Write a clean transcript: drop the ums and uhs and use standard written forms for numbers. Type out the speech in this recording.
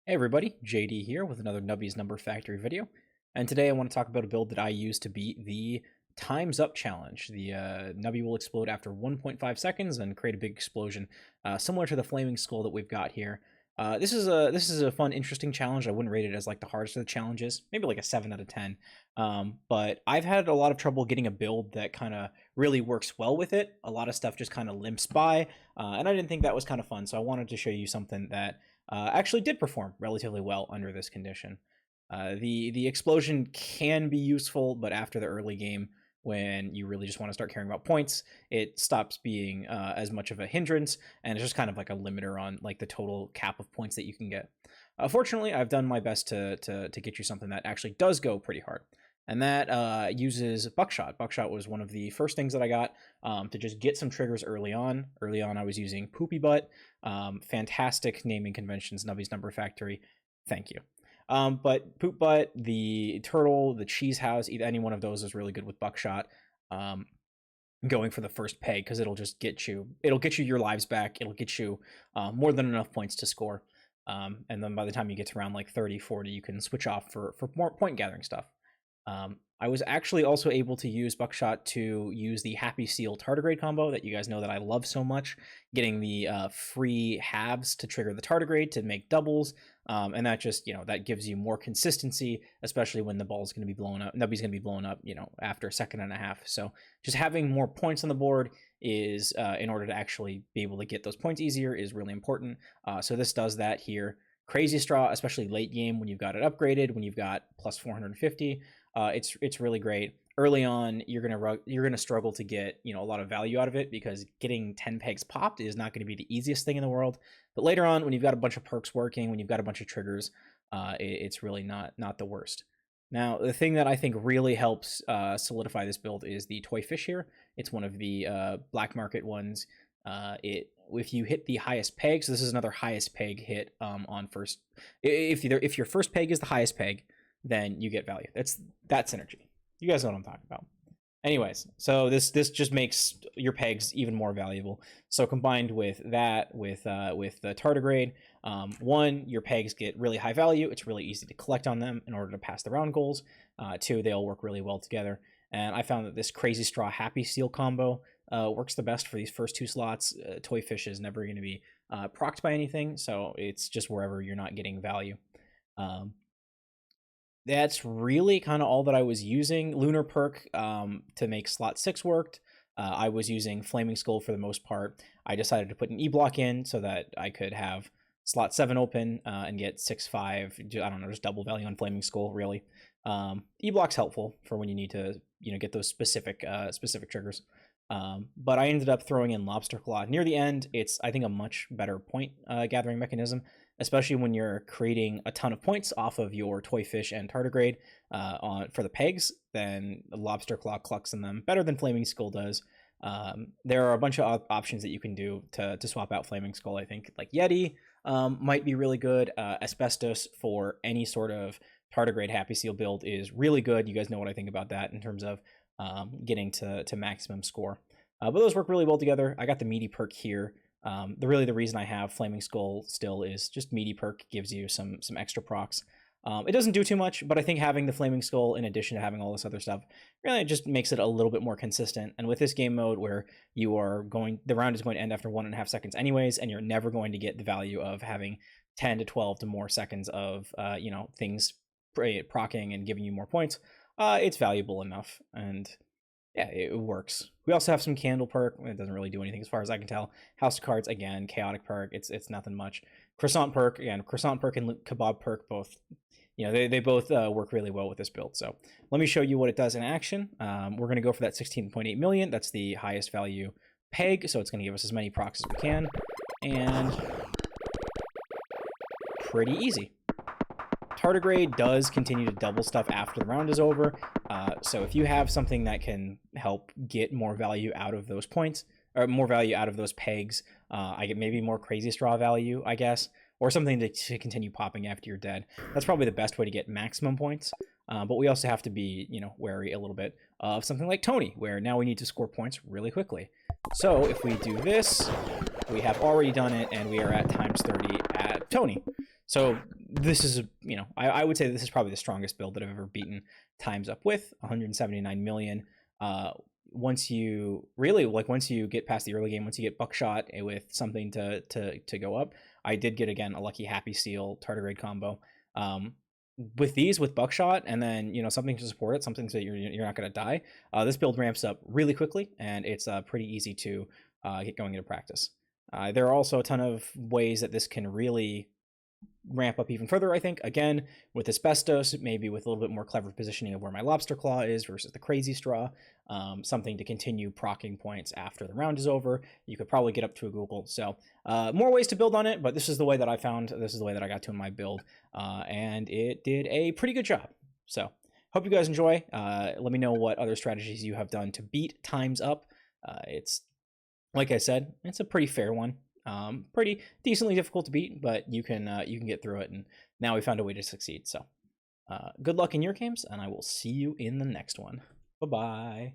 Hey everybody, JD here with another Nubby's Number Factory video. And today I want to talk about a build that I use to beat the Time's Up challenge. The Nubby will explode after 1.5 seconds and create a big explosion, similar to the Flaming Skull that we've got here. This is a fun, interesting challenge. I wouldn't rate it as like the hardest of the challenges, maybe like a 7 out of 10. But I've had a lot of trouble getting a build that kind of really works well with it. A lot of stuff just kind of limps by, and I didn't think that was kind of fun. So I wanted to show you something that actually did perform relatively well under this condition. The explosion can be useful, but after the early game, when you really just want to start caring about points, it stops being as much of a hindrance, and it's just kind of like a limiter on like the total cap of points that you can get. Fortunately, I've done my best to get you something that actually does go pretty hard, and that uses Buckshot. Buckshot was one of the first things that I got to just get some triggers early on. Early on, I was using Poopy Butt. Fantastic naming conventions, Nubby's Number Factory. Thank you. But Poop Butt, the Turtle, the Cheese House, any one of those is really good with Buckshot. Going for the first peg, because it'll just get you, your lives back. It'll get you more than enough points to score. And then by the time you get to around like 30, 40, you can switch off for more point gathering stuff. I was actually also able to use Buckshot to use the Happy Seal Tardigrade combo that you guys know that I love so much, getting the free halves to trigger the Tardigrade to make doubles, and that just, that gives you more consistency, especially when the ball's going to be blown up, Nubby's going to be blown up, after a second and a half. So just having more points on the board is, in order to actually be able to get those points easier, is really important. So this does that here. Crazy Straw, especially late game when you've got it upgraded, when you've got plus 450. It's really great. Early on, you're gonna struggle to get a lot of value out of it, because getting 10 pegs popped is not going to be the easiest thing in the world. But later on, when you've got a bunch of perks working, when you've got a bunch of triggers, it's really not the worst. Now, the thing that I think really helps solidify this build is the Toy Fish here. It's one of the black market ones. If you hit the highest peg, so this is another highest peg hit on first. If your first peg is the highest peg, then you get value. That's synergy. You guys know what I'm talking about. Anyways, so this just makes your pegs even more valuable. So combined with that, with the Tardigrade, one, your pegs get really high value. It's really easy to collect on them in order to pass the round goals. Two, they all work really well together. And I found that this Crazy Straw Happy Seal combo works the best for these first two slots. Toy Fish is never going to be procced by anything, so it's just wherever you're not getting value. That's really kind of all that I was using. Lunar Perk to make slot 6 worked. I was using Flaming Skull for the most part. I decided to put an E-block in so that I could have slot 7 open and get 6-5. I don't know, just double value on Flaming Skull, really. E-block's helpful for when you need to get those specific triggers. But I ended up throwing in Lobster Claw near the end. It's, I think, a much better point gathering mechanism, especially when you're creating a ton of points off of your Toy Fish and Tardigrade for the pegs. Then Lobster Claw clucks in them better than Flaming Skull does. There are a bunch of options that you can do to swap out Flaming Skull. I think like Yeti might be really good. Asbestos for any sort of Tardigrade Happy Seal build is really good. You guys know what I think about that in terms of getting to maximum score. But those work really well together. I got the Meaty Perk here. The reason I have Flaming Skull still is just Meaty Perk gives you some extra procs. It doesn't do too much, but I think having the Flaming Skull in addition to having all this other stuff really just makes it a little bit more consistent. And with this game mode where the round is going to end after 1.5 seconds anyways, and you're never going to get the value of having 10 to 12 to more seconds of things proccing and giving you more points, it's valuable enough, and yeah, it works. We also have some Candle Perk. It doesn't really do anything as far as I can tell. House of Cards, again, Chaotic Perk. It's nothing much. Croissant Perk, again, Croissant Perk and Kebab Perk both, they both work really well with this build. So let me show you what it does in action. We're going to go for that 16.8 million. That's the highest value peg, so it's going to give us as many procs as we can, and pretty easy. Tardigrade does continue to double stuff after the round is over, so if you have something that can help get more value out of those points, or more value out of those pegs, I get maybe more Crazy Straw value, I guess, or something to continue popping after you're dead. That's probably the best way to get maximum points, but we also have to be, wary a little bit of something like Tony, where now we need to score points really quickly. So if we do this, we have already done it, and we are at times 30 at Tony. So this is, I would say this is probably the strongest build that I've ever beaten times up with 179 million. Once you get past the early game, once you get buckshot with something to go up, I did get again a lucky happy seal tardigrade combo. With these, with buckshot, and then something to support it, something so you're not going to die. This build ramps up really quickly, and it's pretty easy to get going into practice. There are also a ton of ways that this can really ramp up even further, I think. Again, with asbestos, maybe with a little bit more clever positioning of where my lobster claw is versus the crazy straw, something to continue procking points after the round is over. You could probably get up to a Google. So more ways to build on it, but this is the way that I found. This is the way that I got to in my build, and it did a pretty good job. So hope you guys enjoy. Let me know what other strategies you have done to beat times up. It's, like I said, it's a pretty fair one. Pretty decently difficult to beat, but you can get through it, and now we found a way to succeed. So good luck in your games, and I will see you in the next one. Bye-bye.